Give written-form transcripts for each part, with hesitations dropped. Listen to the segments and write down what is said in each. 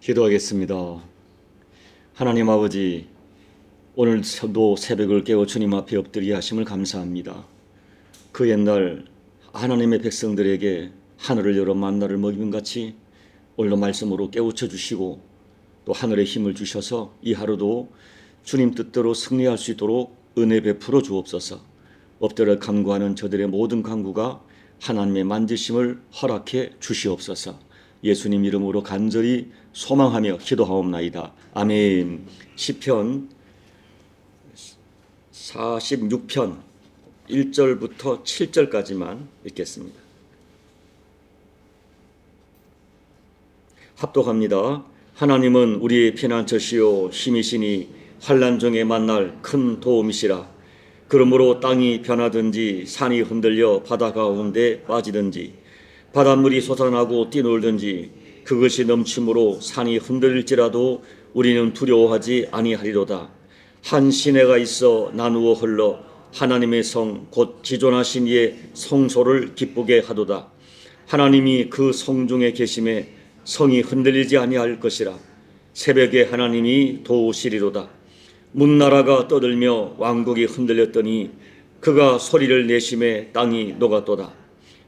기도하겠습니다. 하나님 아버지, 오늘도 새벽을 깨워 주님 앞에 엎드려 하심을 감사합니다. 그 옛날 하나님의 백성들에게 하늘을 열어 만나를 먹인 같이 오늘도 말씀으로 깨우쳐 주시고 또 하늘의 힘을 주셔서 이 하루도 주님 뜻대로 승리할 수 있도록 은혜 베풀어 주옵소서. 엎드려 간구하는 저들의 모든 간구가 하나님의 만지심을 허락해 주시옵소서. 예수님 이름으로 간절히 소망하며 기도하옵나이다. 아멘. 시편 46편 1절부터 7절까지만 읽겠습니다. 합독합니다. 하나님은 우리의 피난처시요 힘이시니 환난 중에 만날 큰 도움이시라. 그러므로 땅이 변하든지 산이 흔들려 바다 가운데 빠지든지 바닷물이 솟아나고 뛰놀든지 그것이 넘침으로 산이 흔들릴지라도 우리는 두려워하지 아니하리로다. 한 시내가 있어 나누어 흘러 하나님의 성 곧 지존하신 이의 성소를 기쁘게 하도다. 하나님이 그 성중에 계심에 성이 흔들리지 아니할 것이라. 새벽에 하나님이 도우시리로다. 문나라가 떠들며 왕국이 흔들렸더니 그가 소리를 내심에 땅이 녹았도다.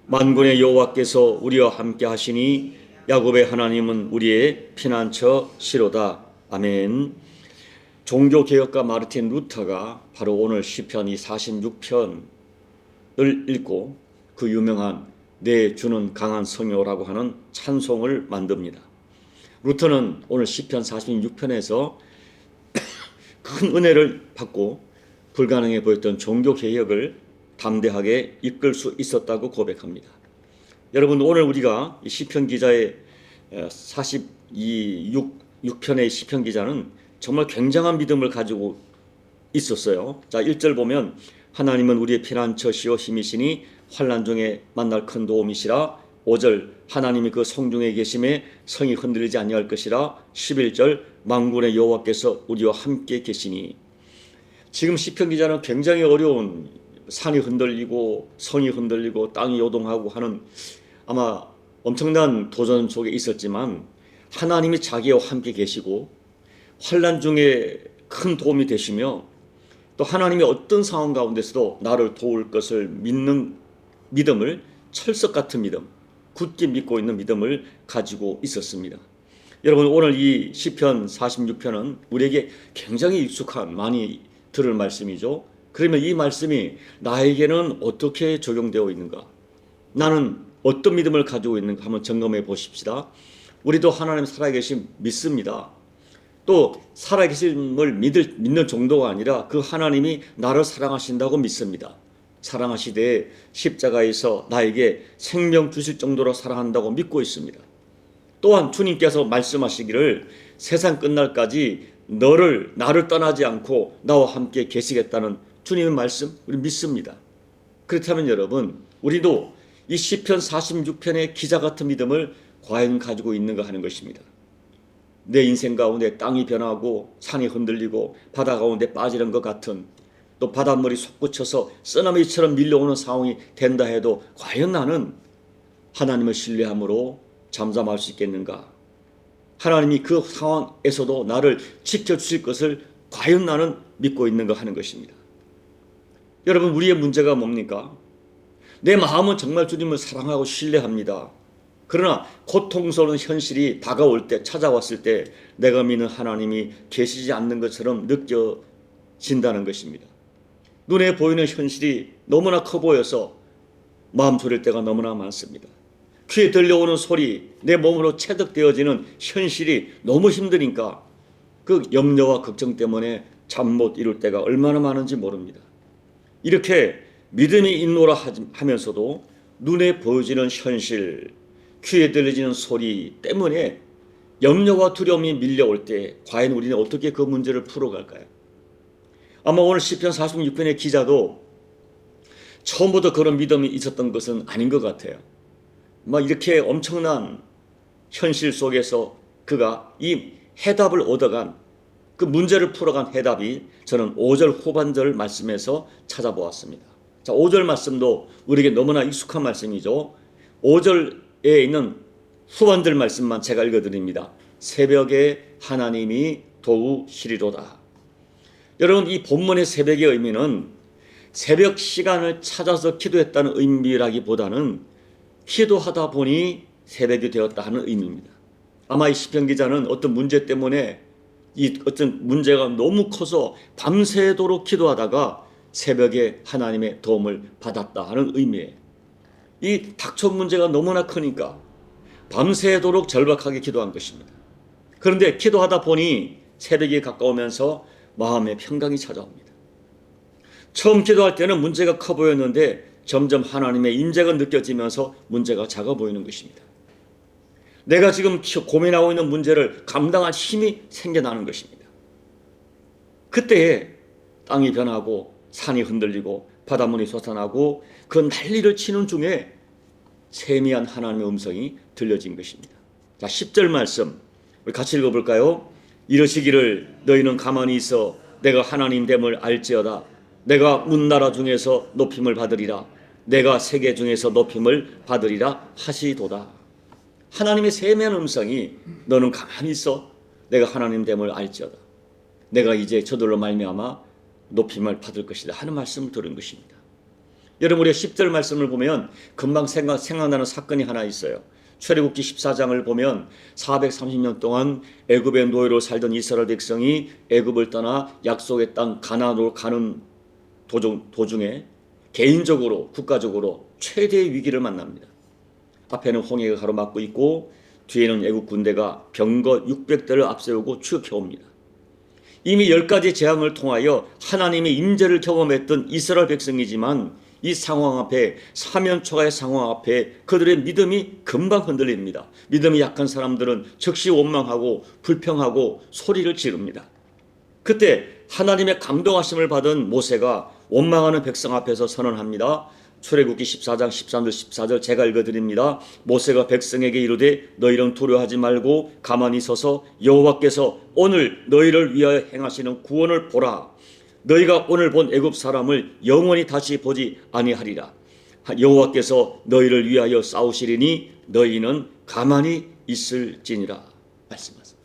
만군의 여호와께서 우리와 함께 하시니 야곱의 하나님은 우리의 피난처시로다. 아멘. 종교개혁가 마르틴 루터가 바로 오늘 시편 이 46편을 읽고 그 유명한 내 주는 강한 성요라고 하는 찬송을 만듭니다. 루터는 오늘 시편 46편에서 큰 은혜를 받고 불가능해 보였던 종교개혁을 담대하게 이끌 수 있었다고 고백합니다. 여러분, 오늘 우리가 이 시편 기자의 46편의 시편 기자는 정말 굉장한 믿음을 가지고 있었어요. 자, 1절 보면 하나님은 우리의 피난처시오 힘이시니 환난 중에 만날 큰 도움이시라. 5절 하나님이 그 성중에 계심에 성이 흔들리지 아니할 것이라. 11절 만군의 여호와께서 우리와 함께 계시니. 지금 시편 기자는 굉장히 어려운 산이 흔들리고 성이 흔들리고 땅이 요동하고 하는 아마 엄청난 도전 속에 있었지만 하나님이 자기와 함께 계시고 환난 중에 큰 도움이 되시며 또 하나님이 어떤 상황 가운데서도 나를 도울 것을 믿는 믿음을, 철석 같은 믿음, 굳게 믿고 있는 믿음을 가지고 있었습니다. 여러분, 오늘 이 시편 46편은 우리에게 굉장히 익숙한, 많이 들을 말씀이죠. 그러면 이 말씀이 나에게는 어떻게 적용되어 있는가? 나는 어떤 믿음을 가지고 있는가 한번 점검해 보십시다. 우리도 하나님 살아계심 믿습니다. 또 살아계심을 믿는 정도가 아니라 그 하나님이 나를 사랑하신다고 믿습니다. 사랑하시되 십자가에서 나에게 생명 주실 정도로 사랑한다고 믿고 있습니다. 또한 주님께서 말씀하시기를 세상 끝날까지 나를 떠나지 않고 나와 함께 계시겠다는 주님의 말씀 우리 믿습니다. 그렇다면 여러분, 우리도 이 시편 46편의 기자 같은 믿음을 과연 가지고 있는가 하는 것입니다. 내 인생 가운데 땅이 변하고 산이 흔들리고 바다 가운데 빠지는 것 같은, 또 바닷물이 솟구쳐서 쓰나미처럼 밀려오는 상황이 된다 해도 과연 나는 하나님을 신뢰함으로 잠잠할 수 있겠는가? 하나님이 그 상황에서도 나를 지켜주실 것을 과연 나는 믿고 있는가 하는 것입니다. 여러분, 우리의 문제가 뭡니까? 내 마음은 정말 주님을 사랑하고 신뢰합니다. 그러나 고통스러운 현실이 다가올 때, 찾아왔을 때 내가 믿는 하나님이 계시지 않는 것처럼 느껴진다는 것입니다. 눈에 보이는 현실이 너무나 커 보여서 마음 졸일 때가 너무나 많습니다. 귀에 들려오는 소리, 내 몸으로 체득되어지는 현실이 너무 힘드니까 그 염려와 걱정 때문에 잠 못 이룰 때가 얼마나 많은지 모릅니다. 이렇게 믿음이 있노라 하면서도 눈에 보여지는 현실, 귀에 들려지는 소리 때문에 염려와 두려움이 밀려올 때 과연 우리는 어떻게 그 문제를 풀어갈까요? 아마 오늘 시편 46편의 기자도 처음부터 그런 믿음이 있었던 것은 아닌 것 같아요. 막 이렇게 엄청난 현실 속에서 그가 이 해답을 얻어간, 그 문제를 풀어간 해답이 저는 5절 후반절 말씀에서 찾아보았습니다. 자, 5절 말씀도 우리에게 너무나 익숙한 말씀이죠. 5절에 있는 후반절 말씀만 제가 읽어드립니다. 새벽에 하나님이 도우시리로다. 여러분, 이 본문의 새벽의 의미는 새벽 시간을 찾아서 기도했다는 의미라기보다는 기도하다 보니 새벽이 되었다 하는 의미입니다. 아마 이 시편 기자는 어떤 문제 때문에 이 어떤 문제가 너무 커서 밤새도록 기도하다가 새벽에 하나님의 도움을 받았다 하는 의미예요. 이 닥쳐온 문제가 너무나 크니까 밤새도록 절박하게 기도한 것입니다. 그런데 기도하다 보니 새벽이 가까우면서 마음의 평강이 찾아옵니다. 처음 기도할 때는 문제가 커 보였는데 점점 하나님의 임재가 느껴지면서 문제가 작아 보이는 것입니다. 내가 지금 고민하고 있는 문제를 감당할 힘이 생겨나는 것입니다. 그때에 땅이 변하고 산이 흔들리고 바닷물이 솟아나고 그 난리를 치는 중에 세미한 하나님의 음성이 들려진 것입니다. 자, 10절 말씀 우리 같이 읽어볼까요? 이르시기를 너희는 가만히 있어 내가 하나님됨을 알지어다. 내가 문나라 중에서 높임을 받으리라. 내가 세계 중에서 높임을 받으리라 하시도다. 하나님의 세미한 음성이 너는 가만히 있어 내가 하나님됨을 알지어다. 내가 이제 저들로 말미암아 높임을 받을 것이다 하는 말씀을 들은 것입니다. 여러분, 우리가 10절 말씀을 보면 금방 생각나는 사건이 하나 있어요. 출애굽기 14장을 보면 430년 동안 애굽의 노예로 살던 이스라엘 백성이 애굽을 떠나 약속의 땅 가나안으로 가는 도중에 개인적으로 국가적으로 최대의 위기를 만납니다. 앞에는 홍해가 가로막고 있고 뒤에는 애국 군대가 병거 600대를 앞세우고 추격해옵니다. 이미 10가지 재앙을 통하여 하나님의 임재를 경험했던 이스라엘 백성이지만 이 상황 앞에, 사면초가의 상황 앞에 그들의 믿음이 금방 흔들립니다. 믿음이 약한 사람들은 즉시 원망하고 불평하고 소리를 지릅니다. 그때 하나님의 감동하심을 받은 모세가 원망하는 백성 앞에서 선언합니다. 출애굽기 14장 13절 14절 제가 읽어드립니다. 모세가 백성에게 이르되 너희는 두려워하지 말고 가만히 서서 여호와께서 오늘 너희를 위하여 행하시는 구원을 보라. 너희가 오늘 본 애굽 사람을 영원히 다시 보지 아니하리라. 여호와께서 너희를 위하여 싸우시리니 너희는 가만히 있을지니라 말씀하세요.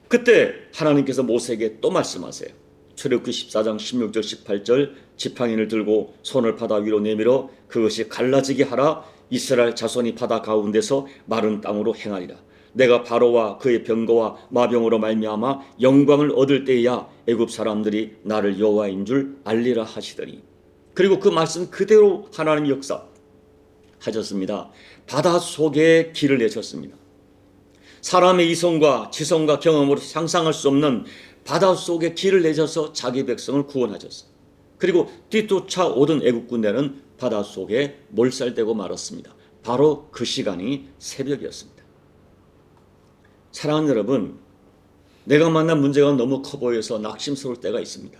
그때 하나님께서 모세에게 또 말씀하세요. 출애굽기 14장 16절 18절 지팡이를 들고 손을 바다 위로 내밀어 그것이 갈라지게 하라. 이스라엘 자손이 바다 가운데서 마른 땅으로 행하리라. 내가 바로와 그의 병거와 마병으로 말미암아 영광을 얻을 때야 애굽 사람들이 나를 여호와인 줄 알리라 하시더니, 그리고 그 말씀 그대로 하나님 역사 하셨습니다. 바다 속에 길을 내셨습니다. 사람의 이성과 지성과 경험으로 상상할 수 없는 바다 속에 길을 내셔서 자기 백성을 구원하셨어요. 그리고 뒤쫓아오던 애국 군대는 바다 속에 몰살되고 말았습니다. 바로 그 시간이 새벽이었습니다. 사랑하는 여러분, 내가 만난 문제가 너무 커 보여서 낙심스러울 때가 있습니다.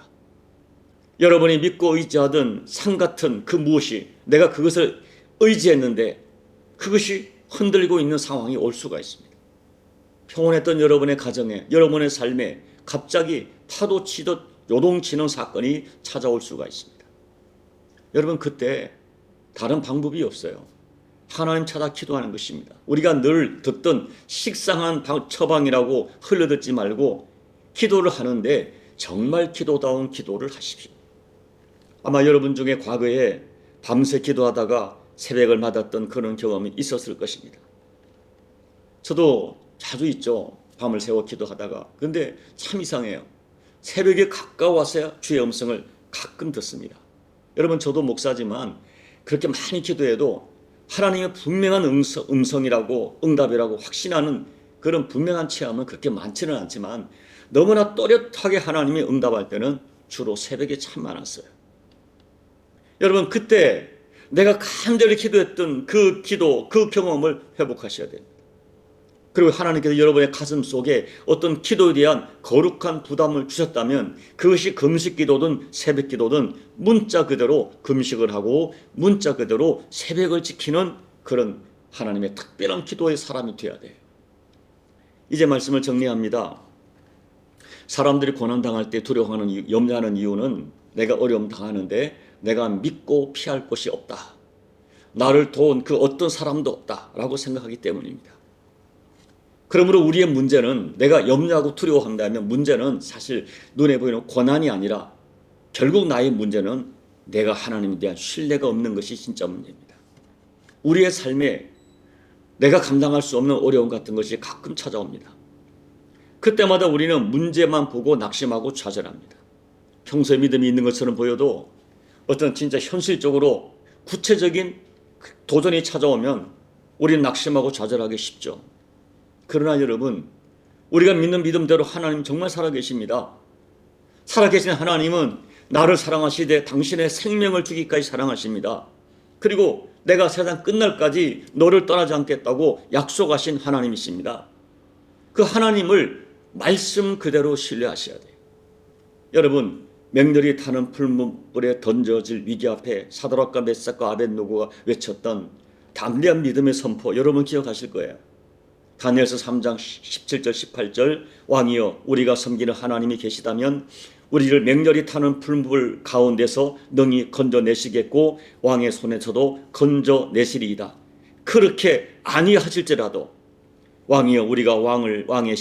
여러분이 믿고 의지하던 산 같은 그 무엇이, 내가 그것을 의지했는데 그것이 흔들리고 있는 상황이 올 수가 있습니다. 평온했던 여러분의 가정에, 여러분의 삶에 갑자기 파도 치듯 요동치는 사건이 찾아올 수가 있습니다. 여러분, 그때 다른 방법이 없어요. 하나님 찾아 기도하는 것입니다. 우리가 늘 듣던 식상한 처방이라고 흘려듣지 말고 기도를 하는데 정말 기도다운 기도를 하십시오. 아마 여러분 중에 과거에 밤새 기도하다가 새벽을 맞았던 그런 경험이 있었을 것입니다. 저도 자주 있죠. 밤을 새워 기도하다가. 그런데 참 이상해요. 새벽에 가까워서야 주의 음성을 가끔 듣습니다. 여러분, 저도 목사지만 그렇게 많이 기도해도 하나님의 분명한 음성이라고 응답이라고 확신하는 그런 분명한 체험은 그렇게 많지는 않지만 너무나 또렷하게 하나님이 응답할 때는 주로 새벽에 참 많았어요. 여러분, 그때 내가 간절히 기도했던 그 기도, 그 경험을 회복하셔야 됩니다. 그리고 하나님께서 여러분의 가슴 속에 어떤 기도에 대한 거룩한 부담을 주셨다면 그것이 금식 기도든 새벽 기도든 문자 그대로 금식을 하고 문자 그대로 새벽을 지키는 그런 하나님의 특별한 기도의 사람이 되어야 돼요. 이제 말씀을 정리합니다. 사람들이 고난당할 때 두려워하는, 염려하는 이유는 내가 어려움 당하는데 내가 믿고 피할 곳이 없다. 나를 도운 그 어떤 사람도 없다라고 생각하기 때문입니다. 그러므로 우리의 문제는, 내가 염려하고 두려워한다면 문제는 사실 눈에 보이는 고난이 아니라 결국 나의 문제는 내가 하나님에 대한 신뢰가 없는 것이 진짜 문제입니다. 우리의 삶에 내가 감당할 수 없는 어려움 같은 것이 가끔 찾아옵니다. 그때마다 우리는 문제만 보고 낙심하고 좌절합니다. 평소에 믿음이 있는 것처럼 보여도 어떤 진짜 현실적으로 구체적인 도전이 찾아오면 우리는 낙심하고 좌절하기 쉽죠. 그러나 여러분, 우리가 믿는 믿음대로 하나님 정말 살아계십니다. 살아계신 하나님은 나를 사랑하시되 당신의 생명을 주기까지 사랑하십니다. 그리고 내가 세상 끝날까지 너를 떠나지 않겠다고 약속하신 하나님이십니다. 그 하나님을 말씀 그대로 신뢰하셔야 돼요. 여러분, 맹렬히 타는 풀무불에 던져질 위기 앞에 사드락과 메삭과 아벳노고가 외쳤던 담대한 믿음의 선포, 여러분 기억하실 거예요. 다니엘서 3장 17절 18절, 왕이여 우리가 섬기는 하나님이 계시다면 우리를 맹렬히 타는 풀무불 가운데서 능히 건져내시겠고 왕의 손에서도 건져내시리이다. 그렇게 아니하실지라도 왕이여 우리가 왕의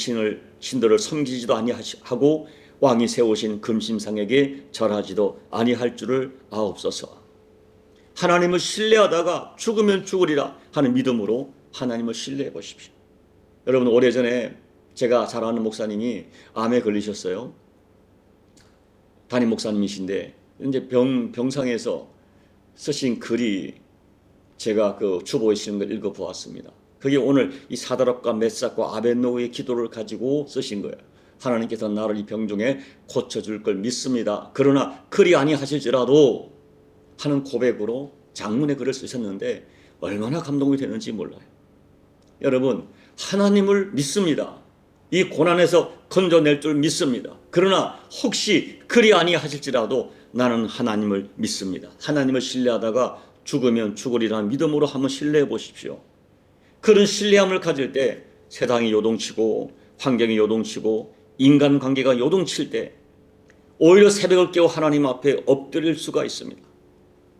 신들을 섬기지도 아니하고 왕이 세우신 금심상에게 절하지도 아니할 줄을 아옵소서. 하나님을 신뢰하다가 죽으면 죽으리라 하는 믿음으로 하나님을 신뢰해 보십시오. 여러분, 오래전에 제가 잘 아는 목사님이 암에 걸리셨어요. 담임 목사님이신데 이제 병상에서 쓰신 글이 제가 그 주보에 쓰는 걸 읽어보았습니다. 그게 오늘 이 사드락과 메삭과 아벳노고의 기도를 가지고 쓰신 거예요. 하나님께서 나를 이 병중에 고쳐줄 걸 믿습니다. 그러나 그리 아니하실지라도 하는 고백으로 장문의 글을 쓰셨는데 얼마나 감동이 되는지 몰라요. 여러분, 하나님을 믿습니다. 이 고난에서 건져낼 줄 믿습니다. 그러나 혹시 그리 아니하실지라도 나는 하나님을 믿습니다. 하나님을 신뢰하다가 죽으면 죽으리라는 믿음으로 한번 신뢰해 보십시오. 그런 신뢰함을 가질 때 세상이 요동치고 환경이 요동치고 인간관계가 요동칠 때 오히려 새벽을 깨워 하나님 앞에 엎드릴 수가 있습니다.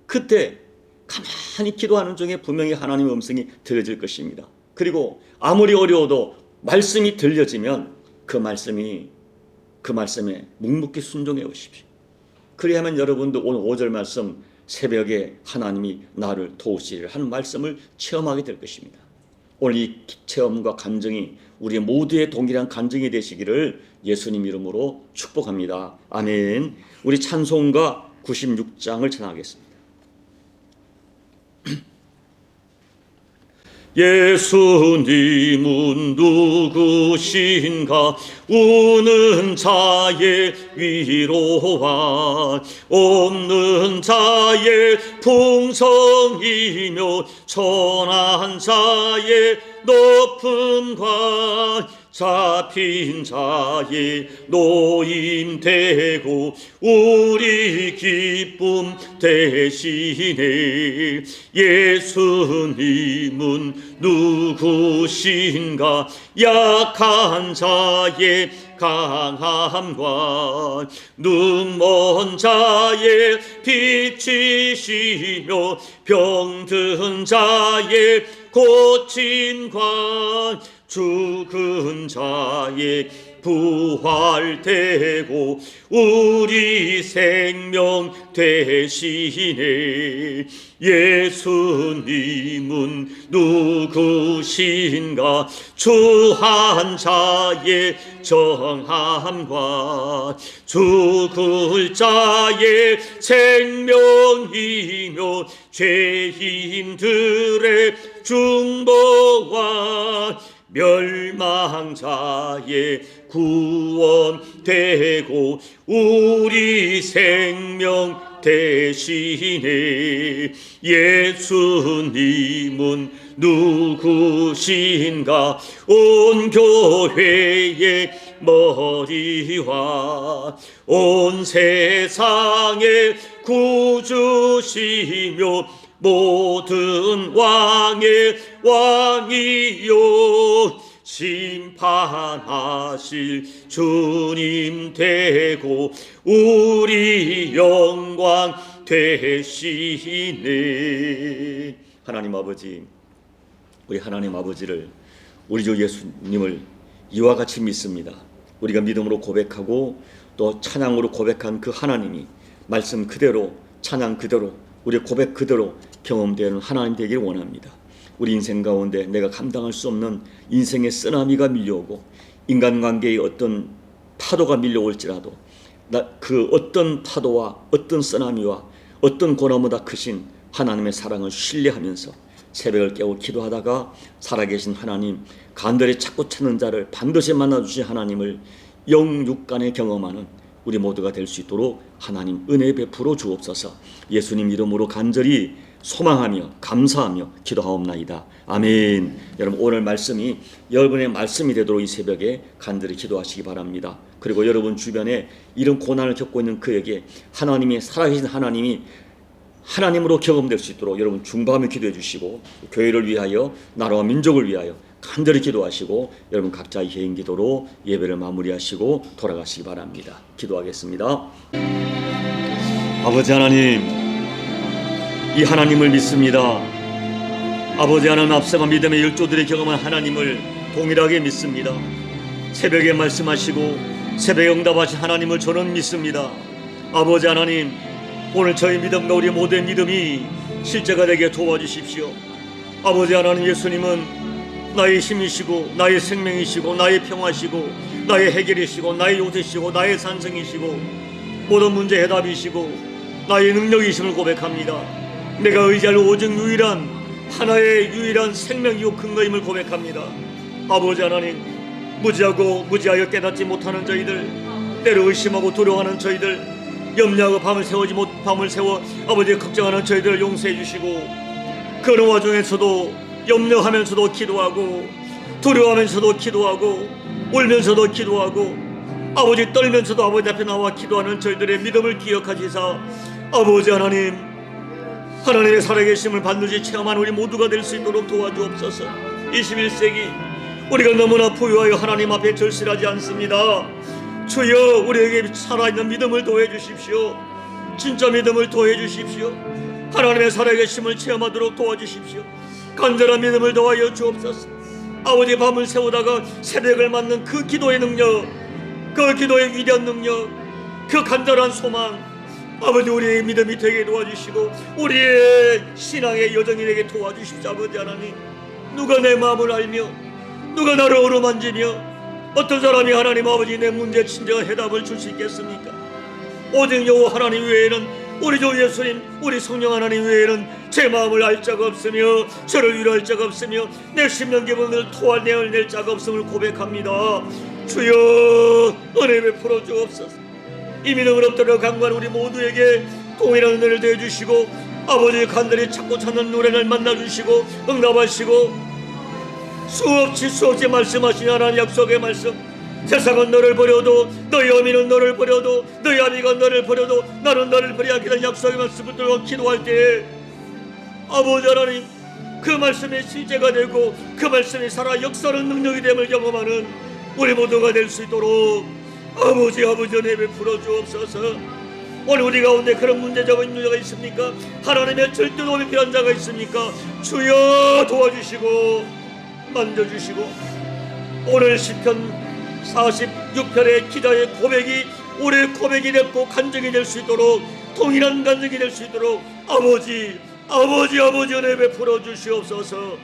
그때 가만히 기도하는 중에 분명히 하나님의 음성이 들려질 것입니다. 그리고 아무리 어려워도 말씀이 들려지면 그 말씀에 묵묵히 순종해 오십시오. 그리하면 여러분도 오늘 5절 말씀, 새벽에 하나님이 나를 도우시리라 하는 말씀을 체험하게 될 것입니다. 오늘 이 체험과 감정이 우리 모두의 동일한 감정이 되시기를 예수님 이름으로 축복합니다. 아멘. 우리 찬송가 96장을 찬양하겠습니다. 예수님은 누구신가? 우는 자의 위로와 없는 자의 풍성이며 천한 자의 높음과 잡힌 자의 노임되고 우리 기쁨 되시네. 예수님은 누구신가? 약한 자의 강함과 눈먼 자의 빛이시며 병든 자의 고침과 죽은 자의 부활되고 우리 생명 되시네. 예수님은 누구신가? 추한 자의 정함과 죽을 자의 생명이며 죄인들의 중보와 멸망자의 구원되고 우리 생명 되시네. 예수님은 누구신가? 온 교회의 머리와 온 세상의 구주시며 모든 왕의 왕이요 심판하실 주님 되고 우리 영광 되시네. 하나님 아버지, 우리 하나님 아버지를 우리 주 예수님을 이와 같이 믿습니다. 우리가 믿음으로 고백하고 또 찬양으로 고백한 그 하나님이 말씀 그대로 찬양 그대로 우리의 고백 그대로 경험되는 하나님 되기를 원합니다. 우리 인생 가운데 내가 감당할 수 없는 인생의 쓰나미가 밀려오고 인간관계의 어떤 파도가 밀려올지라도 그 어떤 파도와 어떤 쓰나미와 어떤 고난보다 크신 하나님의 사랑을 신뢰하면서 새벽을 깨워 기도하다가 살아계신 하나님, 간절히 찾고 찾는 자를 반드시 만나주신 하나님을 영육간에 경험하는 우리 모두가 될 수 있도록 하나님 은혜 베풀어 주옵소서. 예수님 이름으로 간절히 소망하며 감사하며 기도하옵나이다. 아멘. 여러분, 오늘 말씀이 여러분의 말씀이 되도록 이 새벽에 간절히 기도하시기 바랍니다. 그리고 여러분 주변에 이런 고난을 겪고 있는 그에게 하나님이 살아계신 하나님이 하나님으로 경험될 수 있도록 여러분 중보하며 기도해 주시고, 교회를 위하여 나라와 민족을 위하여 간절히 기도하시고, 여러분 각자의 개인 기도로 예배를 마무리하시고 돌아가시기 바랍니다. 기도하겠습니다. 아버지 하나님, 이 하나님을 믿습니다. 아버지 하나님, 앞서가 믿음의 열조들이 경험한 하나님을 동일하게 믿습니다. 새벽에 말씀하시고 새벽에 응답하신 하나님을 저는 믿습니다. 아버지 하나님, 오늘 저희 믿음과 우리 모두의 믿음이 실제가 되게 도와주십시오. 아버지 하나님, 예수님은 나의 힘이시고 나의 생명이시고 나의 평화시고 나의 해결이시고 나의 요새시고 나의 산성이시고 모든 문제 해답이시고 나의 능력이심을 고백합니다. 내가 의지할 오직 유일한 하나의 유일한 생명이요 근거임을 고백합니다. 아버지 하나님, 무지하여 깨닫지 못하는 저희들, 때로 의심하고 두려워하는 저희들, 염려하고 밤을 세워 아버지 걱정하는 저희들을 용서해 주시고, 그런 와중에서도 염려하면서도 기도하고 두려워하면서도 기도하고 울면서도 기도하고 아버지 떨면서도 아버지 앞에 나와 기도하는 저희들의 믿음을 기억하시사 아버지 하나님, 하나님의 살아계심을 반드시 체험한 우리 모두가 될 수 있도록 도와주옵소서. 21세기 우리가 너무나 부유하여 하나님 앞에 절실하지 않습니다. 주여, 우리에게 살아있는 믿음을 더해 주십시오. 진짜 믿음을 더해 주십시오. 하나님의 살아계심을 체험하도록 도와주십시오. 간절한 믿음을 더하여 주옵소서. 아버지, 밤을 새우다가 새벽을 맞는 그 기도의 능력, 그 기도의 위대한 능력, 그 간절한 소망, 아버지 우리의 믿음이 되게 도와주시고 우리의 신앙의 여정이 되게 도와주십시오. 아버지 하나님, 누가 내 마음을 알며 누가 나를 어루만지며 어떤 사람이 하나님 아버지 내 문제 진정한 해답을 줄 수 있겠습니까? 오직 여호와 하나님 외에는, 우리 주 예수님, 우리 성령 하나님 외에는 제 마음을 알 자가 없으며 저를 위로할 자가 없으며 내 심령 기분을 토할낼 자가 없음을 고백합니다. 주여, 은혜 베풀어 주옵소서. 이 믿음을 엎드려 강구한 우리 모두에게 동일한 은혜를 더해주시고 아버지 간절히 찾고 찾는 노래를 만나주시고 응답하시고 수없이 말씀하신 하나님 약속의 말씀, 세상은 너를 버려도 너희 어미는 너를 버려도 너희 아비가 너를 버려도 나는 너를 버리하기는 약속의 말씀을 들어 기도할 때에 아버지 하나님, 그 말씀이 실제가 되고 그 말씀이 살아 역사하는 능력이 됨을 경험하는 우리 모두가 될 수 있도록 아버지 은혜 베풀어 주옵소서. 오늘 우리 가운데 그런 문제적인 문제가 있습니까? 하나님의 절대 도움이 필요한 자가 있습니까? 주여 도와주시고 만져주시고, 오늘 시편 46편의 기자의 고백이 우리의 고백이 됐고 간증이 될 수 있도록, 동일한 간증이 될 수 있도록 아버지 은혜 베풀어 주시옵소서.